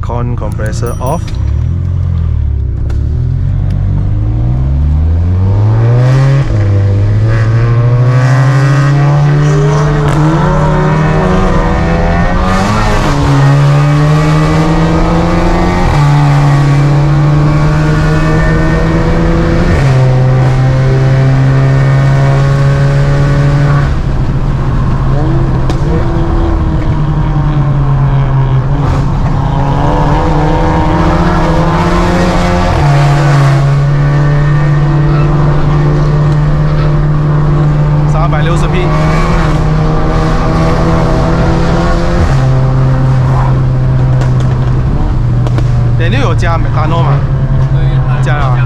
aircon compressor off. Daniel 有加达诺吗？加了。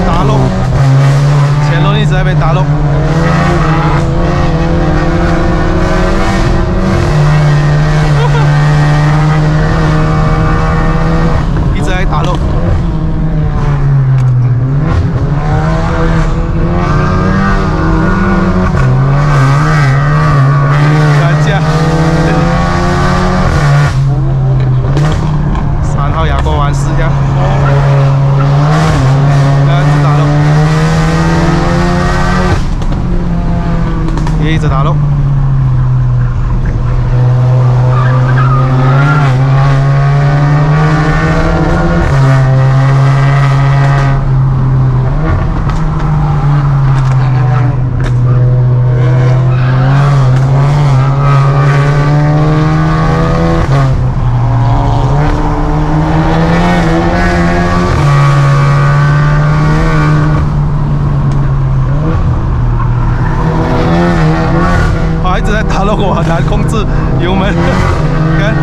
打漏，前轮一直在被打漏。一直在打漏。一直打漏。一直在打漏，我很难控制油门。看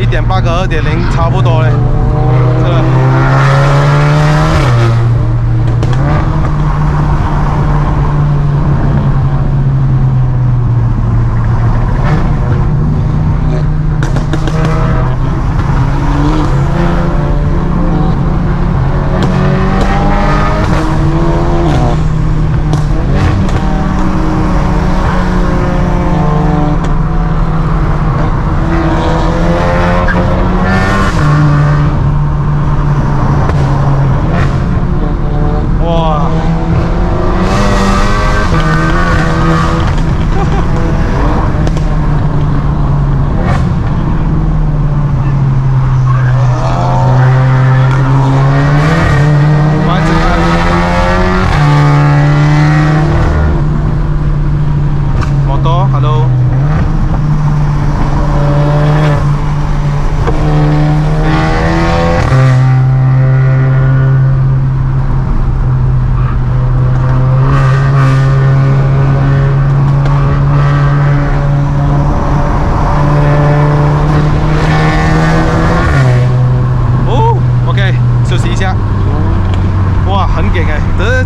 ，1.8个2.0差不多嘞，这个。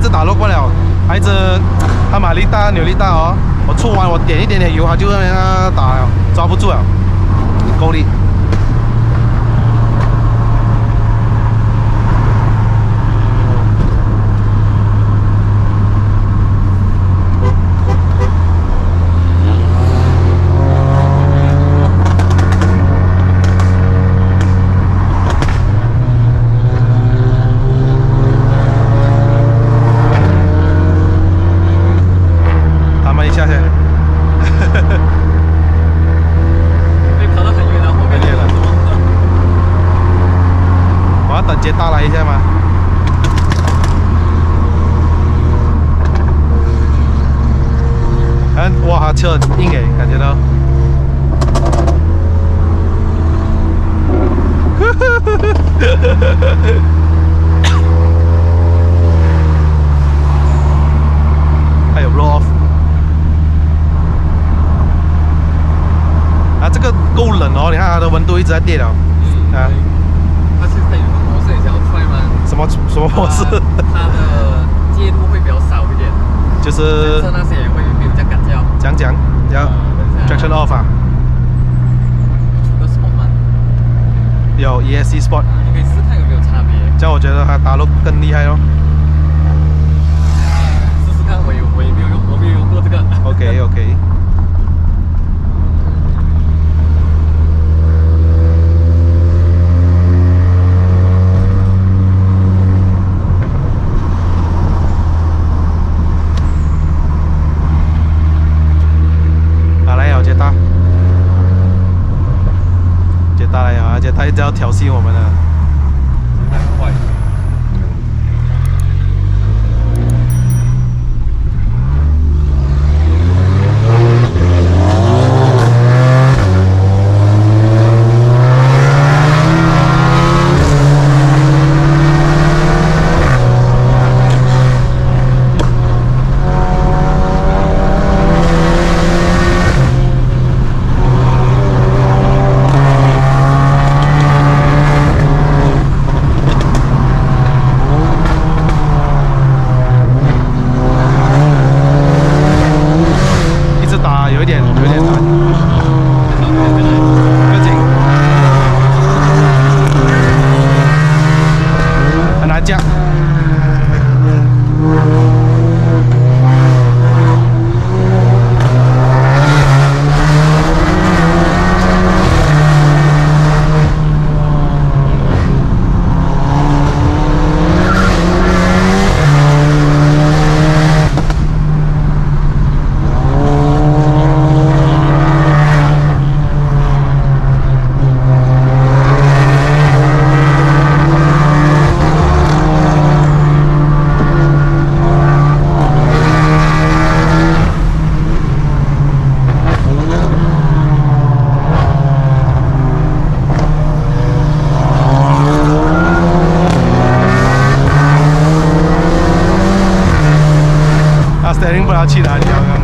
这打漏不了，还是它马力大扭力大哦。我出弯我点一点点油，它就在那打了，抓不住了，够力。在跌了。啊。它其实它有个模式也想要踹吗？什么模式？它的介入会比较少一点。就是那些会没有这样感觉。讲，要 traction off 啊。出个 sport 吗？有 ESC Sport。你可以试看有没有差别。这样我觉得它打路更厉害哦。试试看，我也没有用，我没有用过这个。OK。大来啊！而且他一直要挑衅我们呢。很快。有点难，不紧，很难讲。steering 不知道去哪里刚刚。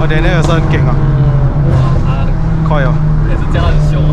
我哋呢個車很勁啊，快哦，也是叫得很凶哦。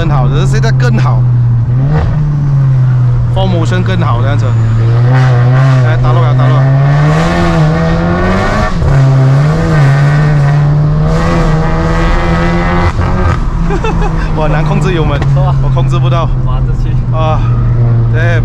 很好，只是现在更好 ，4 motion 更好这样子。来打落了，打落了。我很难控制油门，我控制不到。滑着去。啊 ，damn。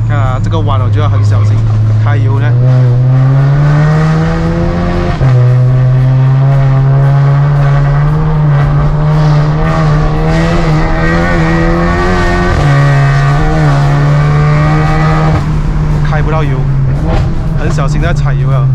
看啊，这个弯我就要很小心开油呢。开不到油，很小心在踩油啊。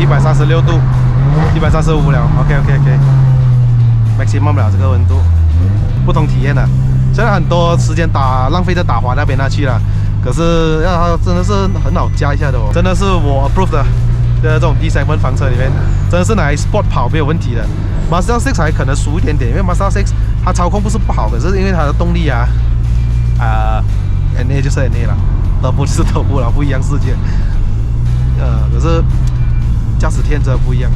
136度，135了 ，OK，maximum 了这个温度，不同体验的。虽然很多时间浪费在打滑那边去了，可是要真的是很好加一下的哦，真的是我 approve 的这种 D7 房车里面，真的是拿来 sport 跑没有问题的。Mazda 6还可能熟一点点，因为 Mazda 6它操控不是不好，可是因为它的动力啊，NA 就是 NA 了，德布就是德布了，不一样世界。可是。驾驶天真不一样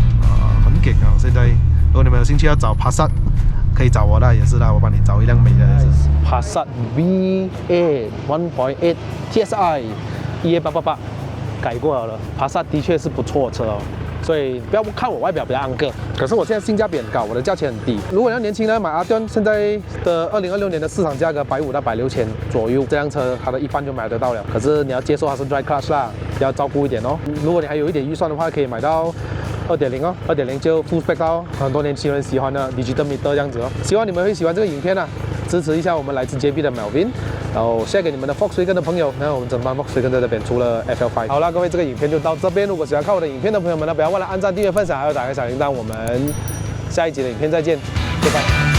很给啊！现在如果你们有兴趣要找帕萨，可以找我的也是啦，我帮你找一辆美的也是。Passat V8 1.8 TSI EA888改过了，Passat 的确是不错的车哦。所以不要看我外表比较昂个，可是我现在性价比很高，我的价钱很低。如果你要年轻人买阿顿，现在的2026年的市场价格150到160千左右，这辆车它的一半就买得到了。可是你要接受它是 dry clutch 啦，要照顾一点哦。如果你还有一点预算的话，可以买到2.0哦，2.0就 full spec 到很多年轻人喜欢的 digital meter 这样子哦。希望你们会喜欢这个影片啊，支持一下我们来自 JB 的 Melvin， 然后 share 给你们的 Volkswagen 的朋友。然后我们整班 Volkswagen 在这边除了 FL5。好啦，各位，这个影片就到这边。如果喜欢看我的影片的朋友们呢，不要忘了按赞、订阅、分享，还有打开小铃铛。我们下一集的影片再见，拜拜。